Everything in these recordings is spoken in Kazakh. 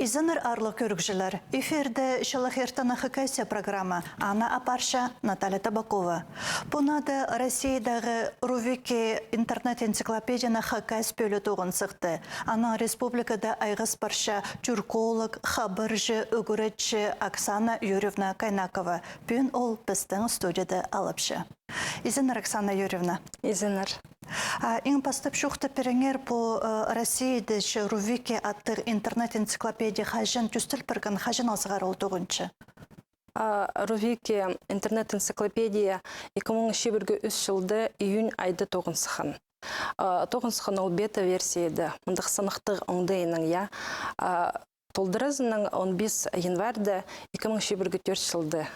Изаныр арлы көрікжілер. Эфирді шылық ертана хыкайся программа Анна Апарша, Наталья Табакова. Бұнады Россиядағы Рувики интернет-энциклопедияна хыкайс бөлі тоғын сықты. Ана республикада айғыз парша тюрколог, хабыржы, үгіретші Оксана Юрьевна Кайнакова. Бүгін ол біздің студияда алыпшы. Изаныр Оксана Юрьевна. Изаныр. Ең бастап шуқты переңер бұл Россияда Рувики аттыр интернет-энциклопедия хажын түстіл біргін хажын азғар олдығыншы? Рувики интернет-энциклопедия 2003 жылды июнь айды тоғынсыған. Тоғынсыған ол бета-версияды. Мұндық сынықтық оңдайының, я. Толдырызының 15 январда 2004 жылды.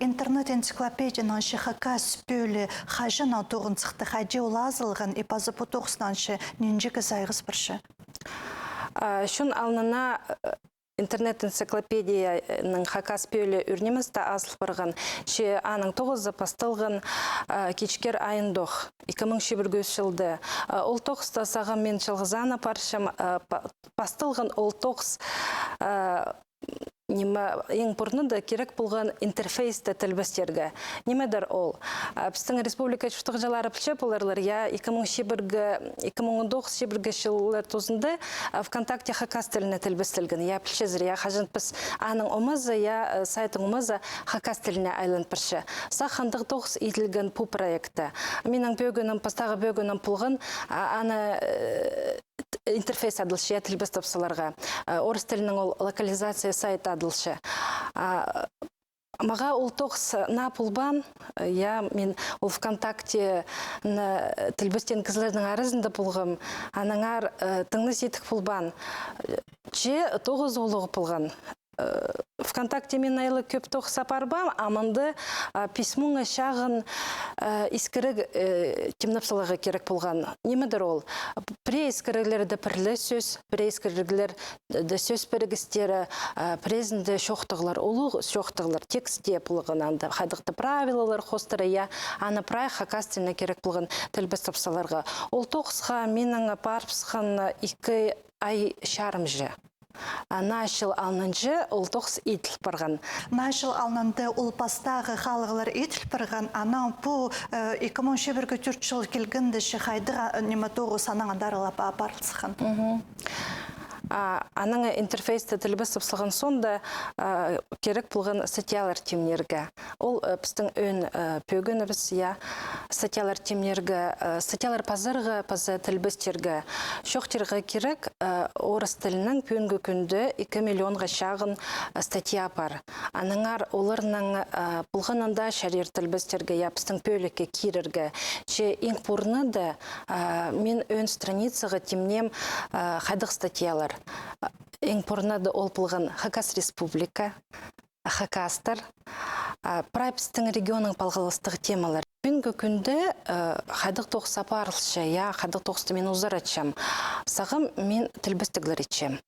Интернет-энциклопедияның шыққа спөлі хажын алтуғын сықты хаджи олазылған ипазы бұтоқсынаншы ненжігі зайғыз бірші? Шын алнына интернет-энциклопедияның хакас пөлі үрнемізді азыл барған. Ше аның 9 запастылған кечкер айындоқ 2004 жылды. Ол тоқста сағын мен жылғызана паршым пастылған ол тоқс ең бұрныда керек болған интерфейсті тілбістерге. Немедір ол? Біздің республика чүштіқ жалары пілше боларлар, 2009 жылылар тозында ВКонтакте хакас тіліне тілбістілген. Пілшезір, қажын піс аның омызы, сайтың омызы хакас тіліне айлын пірші. Сақындық 9 етілген бұл проекті. Менің бөгінім, пастағы бөгінім пұлғын, аны интерфейс адылшы, тілбіс топсыларға. Орыс тілінің ол локализация сайт адылшы. Маға ол тоқс на пұлбан, мен ол ВКонтакте тілбістен кізлердің арызында пұлғым, анаңар тыңны сетік пұлбан. Че 9 олығы пұлған. ВКонтакте мен айлы көп тоқ сапарбам, аманды письмуңа шағын искірік темнапсалығы керек болған. Немедір ол? Пре искіріглерді пірлі сөз, пре искіріглерді сөз бірігістері, презінде шоқтығылар, олу шоқтығылар, текстте болған анда. Қайдықты правилалар қостыры, аны прай хакастеліне керек болған тілбіс тапсаларға. Ол тоқсыға менің парпсыған 2 ай шарым жы. Нашыл алнынжы ол тоқс етіл барған. Нашыл алнынды ол пастағы қалығылар етіл барған. Ана бұл 2004 жыл келгінді шықайдыға неме тоғы санаң дарылап апарылсыған. Аның интерфейсті тілбіс ұпсылған сонда керек болған статьялар темнерге. Ол біздің өн пөгініміз, статьялар темнерге, статьялар пазырғы, пазы тілбістерге. Шоқтерге керек орыс тілінің пөнгі күнді 2 миллионға шағын статья бар. Аныңар оларының бұлғанында шарер тілбістерге, біздің пөліке керерге. Че ең бұрны да мен өн страницаға темнем қайдық статьялар. Ең бұрнады ол бұлған Хакас Республика, Хакастар, прайпстың регионың палғалыстығы темалар. Бүгінгі күнді қайдық тоқса парылшы, қайдық тоқсты мен ұзар атшам. Сағым мен тілбістігілер етшем.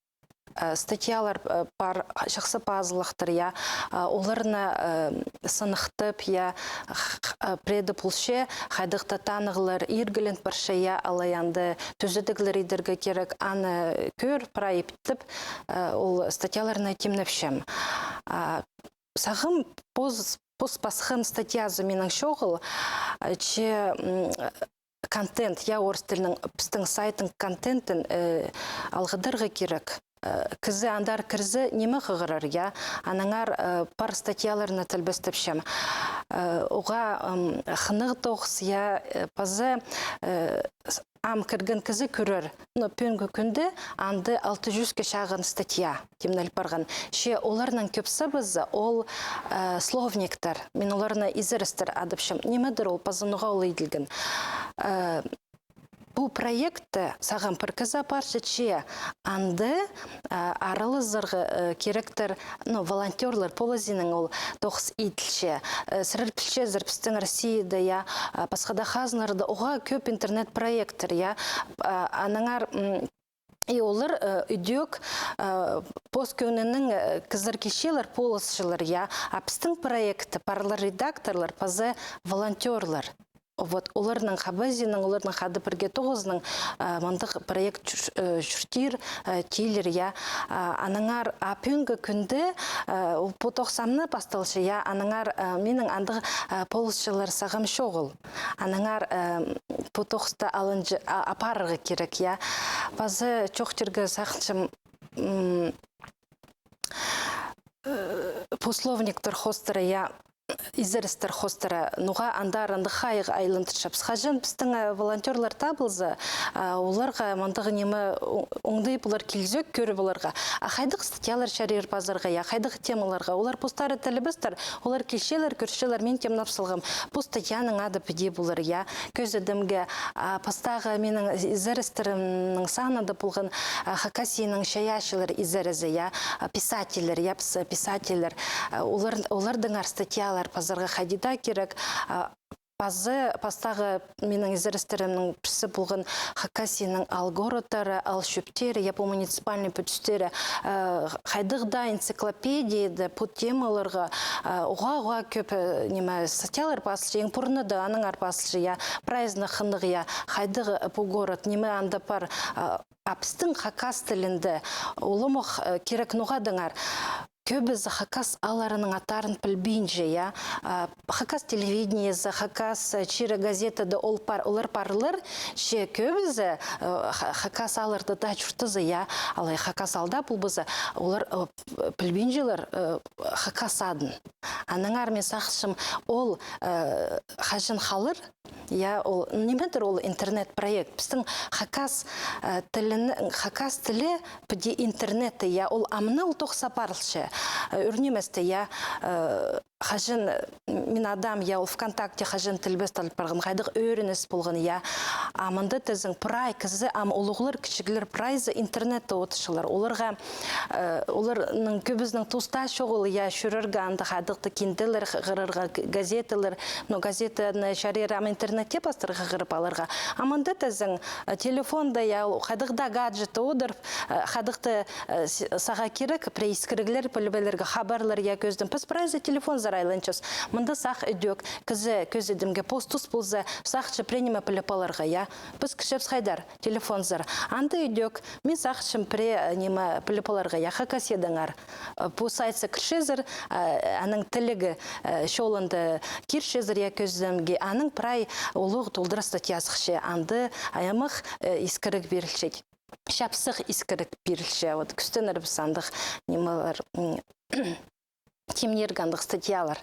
Статьялар бар шықсы пазылықтыр, оларына сынықтып, преді пұлше, қайдықта танығылар, иргілент баршы, алаянды түзідігілер едерге керек, аны көр, прайыптып, ол статьяларына темнепшем. Сағым поспасқын статьязы менің шоғыл, че контент, орыс тілінің пістің сайтын контентін алғыдырғы керек. Кізі андар кірзі немі қығырыр, анаңар пар статьяларына тілбістіпшем. Оға қынығы тоқс, пазы ам кірген кізі көрір. Пөнгі күнді анды 600 шағын статья темнел барған. Ше оларынан көпсі бізі ол словниктар. Мен оларына изірістір адыпшым. Немедір ол пазынуға ол еділген. Бұл проекті саған піркізі баршы че анды арылы зырғы керектір волонтерлар полазінің ол тоқс етілше. Сірір пілше зірпістің Россияда, пасқада қазынарды оға көп интернет проекттір. Аныңар олар үйдек пост көнінің кізір кешелер полысшылар. Апстың проекті парлар редакторлар, пазы волонтерлар. Вот оларның хабазиның, оларның хады бірге тоғызның мандық проект жүртір, тейлер, я, анаңар апюнгі күнді потоқсамны басталшы, я, анаңар менің андық полысшылар сағым шоғыл. Анаңар потоқста алынжы апарығы керек, я. Базы чоқтырғы сақшым пословниктер хостары, я, изерістер хостара нуға андарынды қайық айлынтышып. Сқажын біздің волонтерлар табылзы, оларға мандығы немі оңды бұлар келзек көрі бұларға. Қайдық статьялар шарер базарға, қайдық темаларға. Олар постары тәлібістер, олар келшелер, көршелер, мен тем напсылғым. Бұл статьяның ады біде бұлар, көз өдімге постағы менің изерістерімнің санады бұлғын Хакасияның шаяшылар изерізі, писателер, писателер. Олардың статьялар пазарға қадида керек. Пастағы менің изерістерімнің пірсі болған Хакасияның алгородтары, алшөптері, по муниципальный пөтістері, қайдығда энциклопедияды, под темаларға, оға көп статьялар басылшы, ең пұрны да аның арпасылшы, прайзны қындығы, қайдығы по город, неме анда пар, апстың Хакас тілінді, олымық керек нұғадыңар. Көбізі Хакас аларының атарын пілбейінже, Хакас телевидениесі, Хакас чирі газетады олар парылыр, ше көбізі Хакас аларды да жүртізі, алай Хакас алда бұл бізі, олар пілбейінжелер Хакас адын. Аныңар мен сақшым, ол қажын қалыр, немедір ол интернет проект. Біздің Хакас тілі біде интернеті, ол амны ол тоқса парылшы. Үрнеместі, қажын, мен адам, ол ВКонтакте қажын тілбес талып барғын, қайдық өрінес болғын, амынды тізің прай, кізі, олығылар, кішігілер прайзы интернетті отышылар. Оларның көбізінің туста шоғылы, шүріргі анды қайдықты кенделер, ғырырға газетелер, газетаны шарер, интернетте бастырға ғырып алырға. Амынды тізің телефонда, қайдықда гаджеті одыр, қайдықты саға керек, прейскірігілер, пөлібелерге хабарлар, көздің піс прайзы телефон айланчыз. Мында сақ өдек, көз едімге постус болзы, сақчы пренеме піліпаларға, біз кішіп сқайдар, телефон зар. Анды өдек, мен сақчым піліпаларға, Хакас едіңар. По сайтсы кіршезір, аның тілігі шолынды кіршезір, көздімге, аның прай олығы толдыры статьясықшы, анды аямық искірік берілшек. Шапсық искірік берілші, күстен әрбі сандық немалар темнергандық статьялар.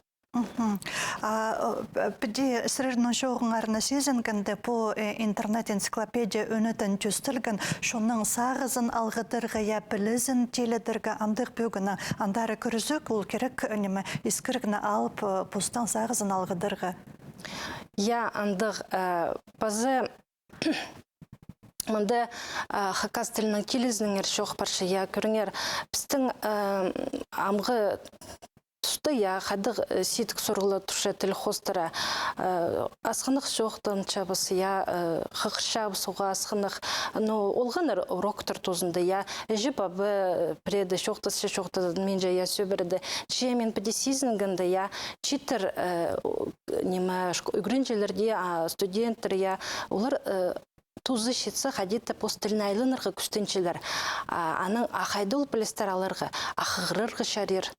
Біде сірірінің жоғыңарына сезінгінді по интернет-энциклопедия өнітін түстілгін, шоның сағызын алғыдырғы, білізін теледіргі андық бөгіні, андары күрізік, ол керек искіргіні алып, постан сағызын алғыдырғы. Андық базы Мұнда Хакас тілінің келізінің шоқ баршы, көріңер, біздің амғы тұсты, қадық сетік сұрғылы тұршы тіл қостыра, асқынық жоқтың чабысы, қықша бұсуға асқынық, олғаныр уроктыр тозынды, жіп абы преді шоқтысы шоқты мен жая сөбірді, мен біде сезінгінді, читер үгірінжелерде студенттер, олар тузы шетсі қадетті постілін айлынырғы күстеншілер. Аның ақайдыл білістер алырғы, ақығырырғы шарер,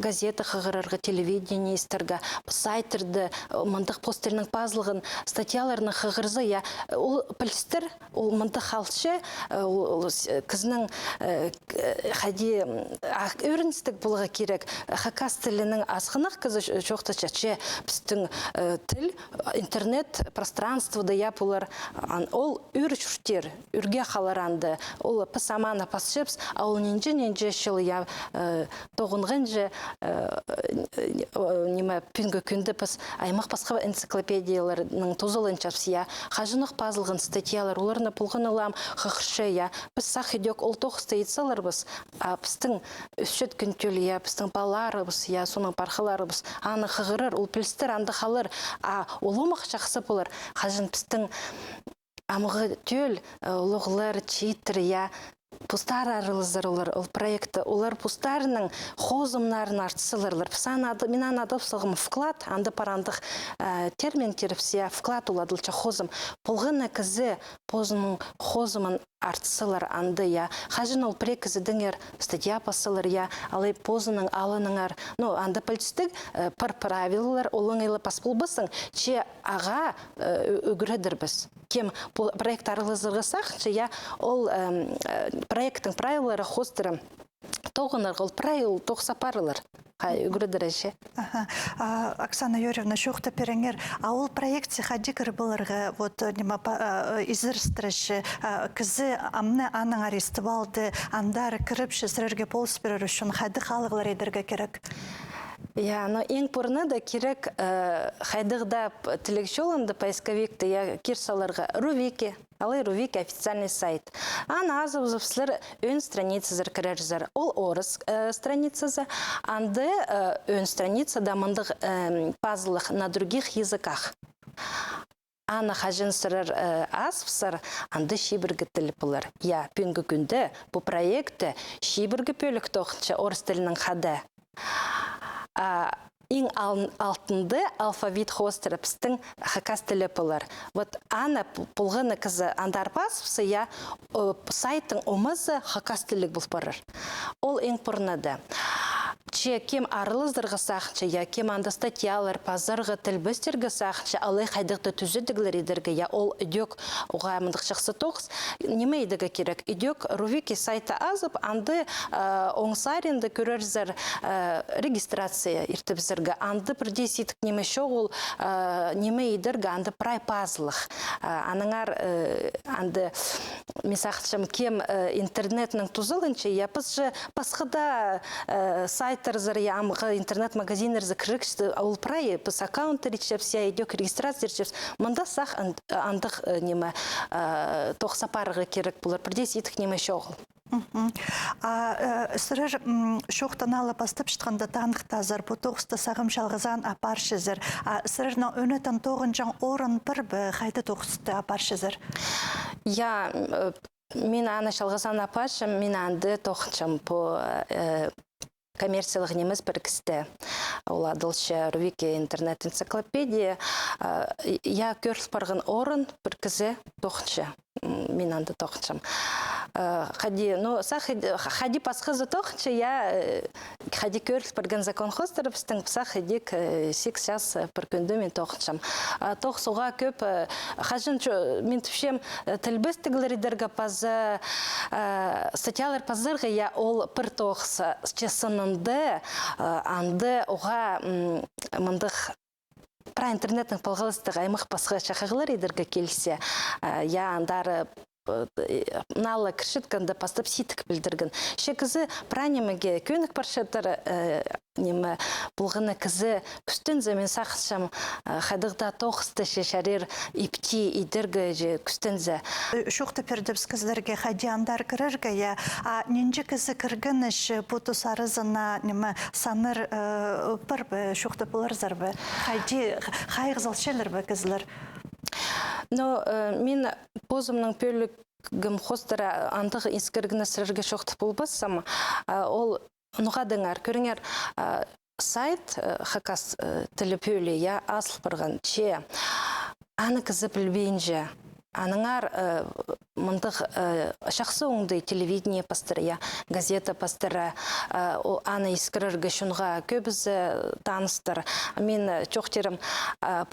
газеті қығырырғы, телевидение істергі, сайтерді, мұндық постілінің пазылығын, статьяларының қығырзы, ол білістер, ол мұндық халшы, кізінің қади өріністік бұлығы керек, Хакас тілінің асқынық кізі жоқты чәтше, біздің тіл, интернет, пространствода япылар, ол үр жүртер, үрге қаларанды, ол пысамана пасшепс, ал ненже шыл тоғынғынжы пүнгі күнді пыс аймақ басқа энциклопедияларының тозылын чапсы, қажынық пазылғын статьялар, оларына пұлғын олам қықыршы, біз сақ едек ол тоқысты етсалар біз, біздің үшет күнтөлі, біздің балары біз, соның парқылары біз, аны қығырыр, ол пілістер анды қалыр, олымақ жақсы болар, қажын біздің амығы төл, ұлығылар, читтір, пустар арылыздар ол проекты, олар пустарының хозымнарын артсылырлар. Мен анадып сығым вклад, анды парандық термин теріпсия вклад оладылча хозым. Полғына кізі позының хозымын артсылар анды, я. Хажын ол прекізі діңер статья пасылар, я. Алай позының алыныңар. Ну, анды пөлістік пір правилалар олыңайлы паспыл бысың, че аға үгірідір біз. Кем проект арылызырғы сақ, че я ол проекттің правилары хостырым тоғынар, ол правил тоқсапарылар. Үгірідір әше. Оксана Юрьевна, шоқта переңер, а ол проекте хадикір бұларға изірстіріші кізі амны аның аресті балды, андар кіріпші сірерге полыс берер үшін хайды қалығылар едірге керек? Я, но ең бұрны да керек хайдығда тілекшолынды поисковикті я кирсаларға Рувики, алай Рувики официальный сайт. Ана азывызывсылар өн страницызыр кірерзір. Ол орыс страницызы, анды өн страница дамындық пазлық на других языках. Ана хажын сырыр аспсыр, анды шибіргі тілі бұлар. Я, пүнгі күнді бұл проекті шибіргі пөлік тоқынша орыс тілінің қады. Ең алтынды алфавит хостырыпстың хакас тілі бұлар. Вот ана пұлғыны кізі андарпасыпсы, я сайттың омызы хакас тілік бұл барыр. Ол ең пұрнады. Че кем арылыздырғы сақынша, я кем анды статьялар, пазырғы тілбістергі сақынша, алай қайдықты түзедігілер едіргі, я ол үдек оға мұндық шықсы тоқыз, неме едігі керек? Үдек Рувики сайта азып, анды оңсаринды көрерзір регистрация ертібізіргі, анды бірде сетік неме шоғыл, неме едіргі, анды прай пазлық. Аныңар анды месақытшым кем интернетнің тұзылынша, я пызжы пасқыда сайттарзар, я амғы интернет-магазинерзі кірікшті, ол прайы пыз аккаунты речепсия, идек регистрация речепс. Мұнда сақ андық неме тоқсапарығы керек бұлар, бірдес етік неме шоғыл. Сырыр шоқтаналы бастып шытқанда танықтазыр, бұл тоқысты сағым шалғызан апаршызыр. Сырырна өнетен тоғынжан орын бір бі қайды тоқысты апаршызыр? Я, мен аны шалғызан апаршым, мен анды тоқыншым по коммерциялық неміз бір кісті. Оладылшы Рувики интернет-энциклопедия. Я көріл барған орын бір кізі тоқыншы. Мен анды тоқыншым. Хади пасқызы тоқыншы, я хади көріл барған закон хостырып, стың пса хадик 6 бір күнді мен тоқыншым. Тоқсуға көп, хажын мен түпшем тілбістігілердерге пазы, статьялар пазырғы, я ол бір тоқсы чесынынды, анды оға мұндық про интернетнің палғылыстығы аймық пасғы шақығылар едіргі келсе, я андары налы кіршітканды пастып ситік білдіргін. Шекізі пранемеге көнік паршеттары немі бұлғыны кізі күстін зәмен сақшам қадығда тоқысты шешарер ипти идіргі же күстін зә. Шоқты пердіпс кізлерге қадиандар кіріргі, я ненжі кізі кіргініш бұты сарызына немі саныр бір бі шоқты бұлар зарбы. Қайғызал шелер бі кізлер? Но мен позымның пөлігім хостыра андығы инскіргіні сірірге шоқты болбасам, ол нұғадыңар, көріңер сайт хакас тілі пөлі, я асыл бірған, че аны кізі білбейінже, аныңар мұндық шақсы оңды телевидение пастыры, я газета пастыры, аны ескіріргі шынға көбізі таныстыр. Мен чоқтерім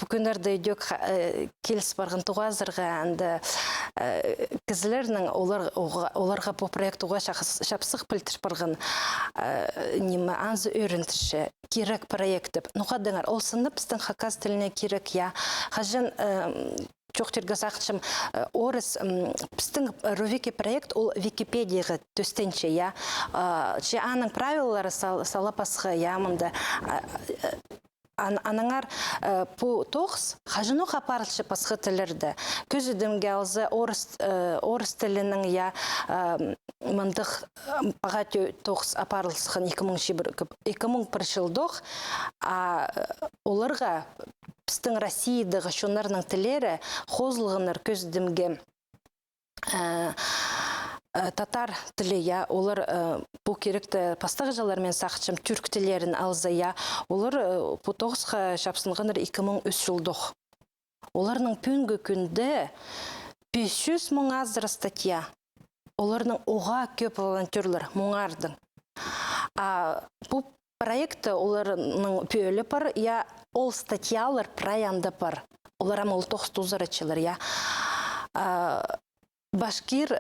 бүкінерді өдек келіс барғын туғазырға әнді кізілерінің оларға бұл проект уға шапсық білтір барғын немі анзы өрінтіші керек проекті. Нұқадыңар, ол сынып біздің хакас тіліне керек, я қажын чоқтерге сақшым орыс біздің Рувики проект ол Википедияға төстенші, я. Че аның правилары салапасғы, я, мұнда анаңар по тоқс қажыну қапарылшы пасқы тілерді. Көзідімге алзы орыс тілінің, я, мұндық баға тоқс апарылсығын 2001 жылдық, оларға біздің Россиядағы шонарының тілері қозылғыныр көзідімге татар тілі, я, олар бұл керекті пастағы жалармен сақчым түрк тілерін алза, я, олар бұл тоғысқа шапсынғаныр 2003 жылдық. Оларның пүнгі күнді 500 мың аздыр статья. Оларның оға көп волонтерлер мұңардың. Бұл проекты оларның пөлі бар, я, ол статьялар праянды бар. Олар амыл тоғыстузарычылар, я. Башкир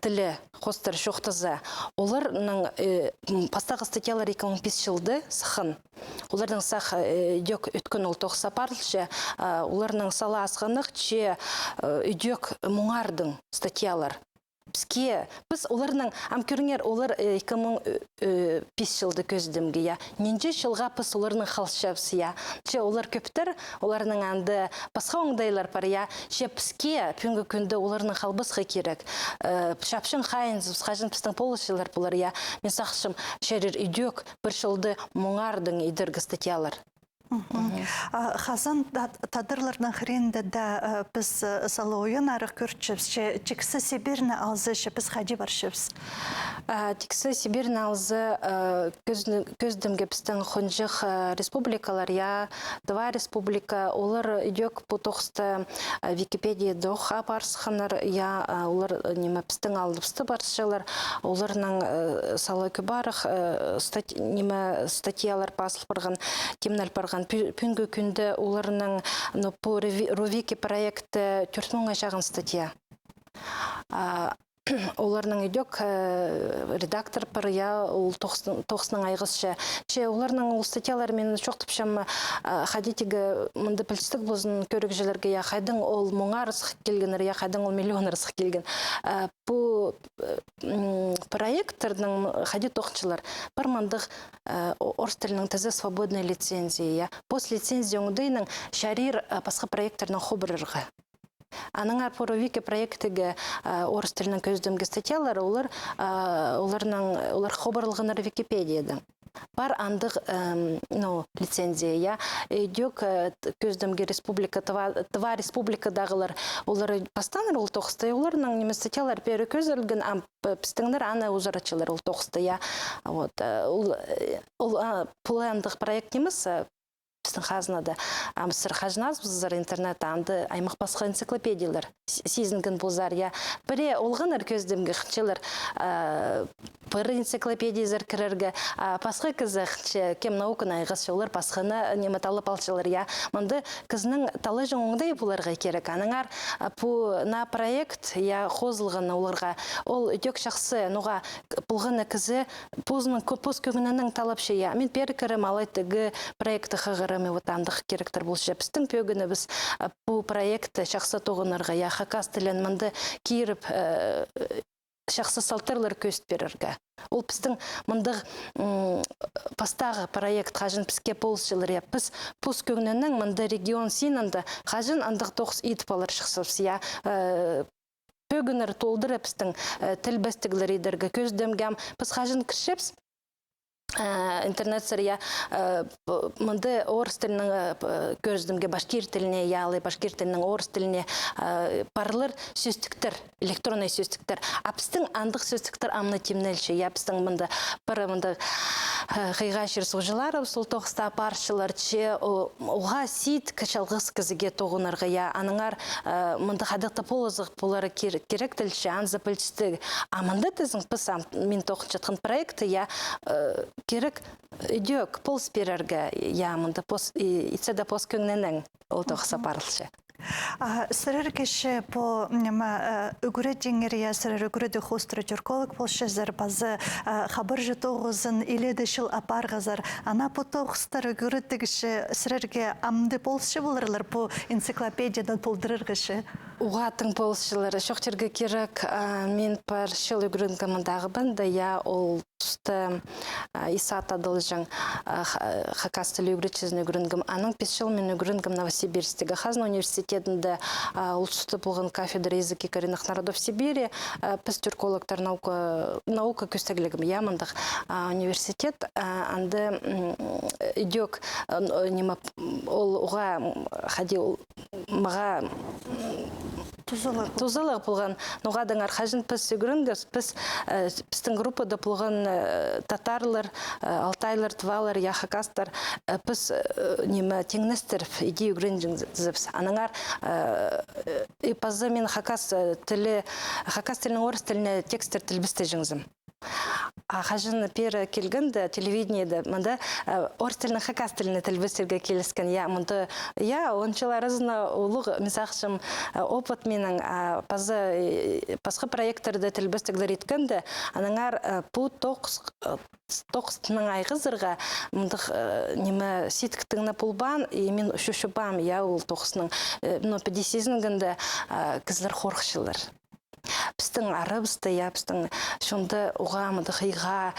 тілі қостар шоқтызы. Оларның пастағы статьялар 2005 жылды сықын. Олардың сақ үйдек өткен ол тоқса парылшы. Оларның сала асқанық че үйдек мұңардың статьялар. Біз оларның амкөріңер олар 2005 жылды көздімге, я. Ненже жылға біз оларның қалшапсы, я. Че олар көптір, оларның әнді басқа оңдайлар бар, я. Че бізге пүнгі күнді оларның қалбысқа керек. Шапшын қайыныз, қажын біздің полышылар болар, я. Мен сақшым шәрір үйдек бір жылды мұңардың идіргі статьялар. Хазан тадырлардан хренде да біз салы ойын арық көрчіпс, чекісі Сибирні алзы біз қади баршыпс? Тексі Сибирні алзы көздімге біздің құнжық республикалар, я, 2 республика, олар үйдек бұтоқсты Википедия доға барсықанар, я, олар неме біздің алдыпсты барсышалар, оларның салы көбарық статьялар басылып барған, темнәл барған. Пүнгі күнді оларының по Ровики проекты 4 жағын статья. Оларның үйдек редактор бір, я, ол тоқсының айғызшы. Че, оларның ол статьялар мен шоқтыпшам қадетігі мұнды пілістік бұзын көрікжілерге, я, қайдың ол мұңа рысық келгенер, я, қайдың ол миллион рысық келген. Бұл проектордың қадет тоқчылар бір мандық орыс тілінің тізі свободный лицензия. Пос лицензия оңдайның шарир басқа проекторның хобырырғы. Аныңар по Ровики проектігі орыс тілінің көздімгі статьялары, олар хобырлығыныр Википедияда. Бар андық лицензия, я. Идек көздімгі республика, 2 республикадағылар, олар пастаныр ол тоқысты, оларның неме статьялар бері көзілген, пістіңдер аны ұзарачылар ол тоқысты, я. Ол пұландық проект неміз, біздің қазынады. Амсыр қажыназ бұзар интернет анды аймақ басқа энциклопедиялар сезінген бұзар. Бірі олғыныр көздімгі қынчылар бір энциклопедиязар кірерге басқа кізі кем наукын айғыз олар басқаны немет алып алшылар. Мұнды кізінің талы жоңыңдай бұларға керек. Аныңар на проект қозылғаны оларға. Ол өтек шақсы нұға бұлғаны кізі поз көгінінің талапшы. Мен пері кірім алайтығы проекті қығыры андық керектер болшы. Біздің пөгіні біз бұл проекті шақсы тоғынырға, я, хакас тілін мұнды кейіріп шақсы салтырлар көст берірге. Ол біздің мұндық пастағы проект қажын бізге болшылыр. Біз пұс көгінінің мұнды регион синанды қажын андық тоқс етіп алыр шықсыз. Пөгінір толдыры біздің тіл бәстігілер едерге көздемгем. Біз қажын кішепс интернет сырия мұнды орыс тілінің көздімге башкир тіліне, ялы башкир тілінің орыс тіліне парылыр сөздіктер, электронный сөздіктер. Апыстың андық сөздіктер амны темнелші. Япыстың мұнды бірі мұнды қиға шыр соғжылары, сол тоқыста паршылар, че оға сит качалғыз кізіге тоғынырға. Аныңар мұнды қадықты полызық болары керек тілші, анзы пілчістігі. Амынды тізің пысам, мен тоқын жатқан проекты, керек үйдек полс берерге, мұнды итседа пос көңненің ол тоқса парылшы. Сырыр кеші по үгірі деңгері, сырыр үгірі хостыры түрколог болшы зарбазы қабыр жытоғызын иледі шыл апарғазар. Ана по тоғыстар үгірі дегіші сырырге амды болшы болырлар по энциклопедиядан болдырырғышы? Уғатын болшылары шоқтерге керек мен пар шыл үгірін командағы бінді, ол тұсты Исат Адылжың хакастылы үгіречізін үгірінгім. Аның 5 жыл мен үгірінгім Новосибирстегі Хазна университетінде ұлтысты болған кафедра языки коренных народов Сибири. Біз түркологтар наука көстегілігім. Ямындық университет анды үйдек ол ұға қади маға Тузылық болған нұғадың арқажын піс үгіріңдес, пістің группада болған татарлар, алтайлар, твалар, яхакастар, піс немі теңнестер иди үгірін зіпс. Аныңар ипазы мен хакас тілінің орыс тіліне текстер тілбісті жыңзым. Қажын пер келгенде телевидениеде мұнда орыс тілінің хакас тіліне тілбістерге келіскен. Мұнда оншыларызына ұлық месақшым опыт менің пасқы проекторды тілбістігдер еткенде, аныңар бұл тоқыстының айғызырға мұндық немі сеткітігіні пұлбан, мен үшішібам, ол тоқысының 50-гінде кізлер қорқшылар. Пістің арыбысты, пістің шонды ұғамыды қиға,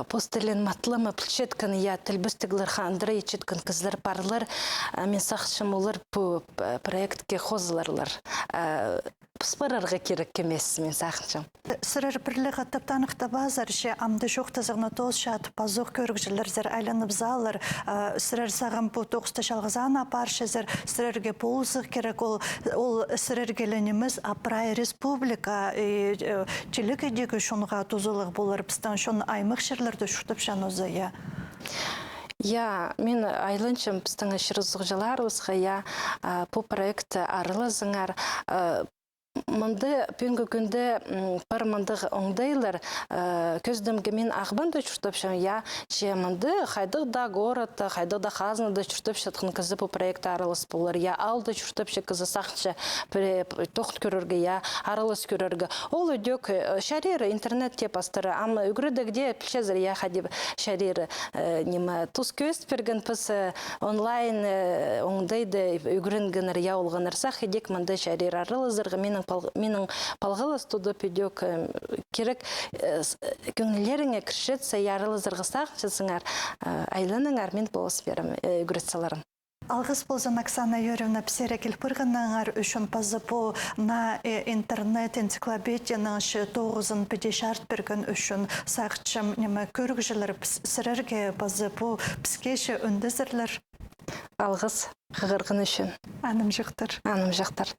постелен матлымы пілчеткін, тілбістігілер қандыры етчеткін кізлер барлар, мен сақшым олар бұл проектке қозыларлар. Пұспарарға керек кемес, мен сақыншым. Сырыр бірліг аттаптанықта базар, амды жоқты зығны тоз шат, пазуқ көргіжілердер айланып залыр, сырыр сағым бұл тоқысты шалғызан апаршызыр, сырырге болзық керек, ол сырыргеленіміз апрай республика, челік едегі шонға тузылық болыр, бізден шон аймық шерлерді шутып шанузы, мен айланшым біздің шырызық жыларылысға, бұл проекті арылызыңар, Мынды пүнгі күнді пар мындығы оңдайлар көздімге мен ағбанды жүртіпшім, мынды қайдық да город, қайдық да қазынады жүртіпшітқын кізі бұл проекті арылыс болыр, алды жүртіпші кізі сақыншы тоқыт көрерге, арылыс көрерге. Ол өдек шәрері интернет тепастыры, ама үгірдігде пілшезір қадеп шәрері тұз көз берген піс онлайн оңдайды үгірінгінір яулғынырсақ, едек мынды шәрері арылызырғы менің палғылы студы пүйдек керек көңілеріңе кіршетсе ярылызырғысақ жысыңар айланыңар мен болыс берім үгіретсаларым. Алғыз болзан Оксана Юрьевна псере келпіргініңар үшін пазыпу на интернет-энциклопедияның 950 берген үшін сақчым немі көргіжілер сірерге пазыпу піскеші үндізірлер. Алғыз ғырғын үшін. Аным жықтыр. Аным жақтар.